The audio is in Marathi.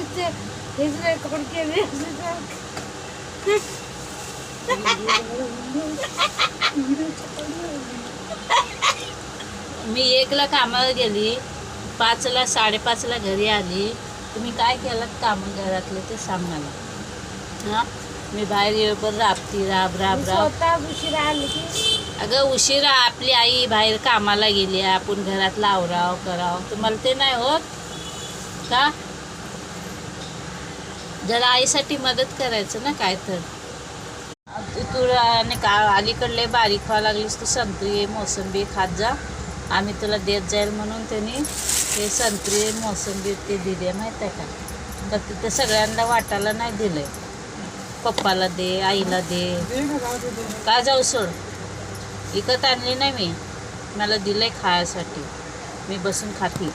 नुसते हेच रेकॉर्ड केले मी 1ला कामाला गेली, 5ला 5:30ला घरी आली. तुम्ही काय केलं कामं घरातले ते सांग मला. हां, मी बाहेर येऊन राबती राब राब राब. स्वतः उशिरा आली की अगं उशिरा आपली आई बाहेर कामाला गेली, आपण घरातला आवराव करावं. तुम्हाला ते नाही होत का? जरा आईसाठी मदत करायचं ना काय तर. तुला आणि का अलीकडले बारीक व्हावं लागलीस तू संत्री मोसंबी खात जा. आम्ही तुला देत जाईल म्हणून त्यांनी ते संत्री मोसंबी ते दिले माहीत आहे का. तर तिथं सगळ्यांना वाटायला नाही दिलंय. पप्पाला दे, आईला दे. का जाऊ सोड, विकत आणली नाही मी, मला दिलंय खायसाठी, मी बसून खाते.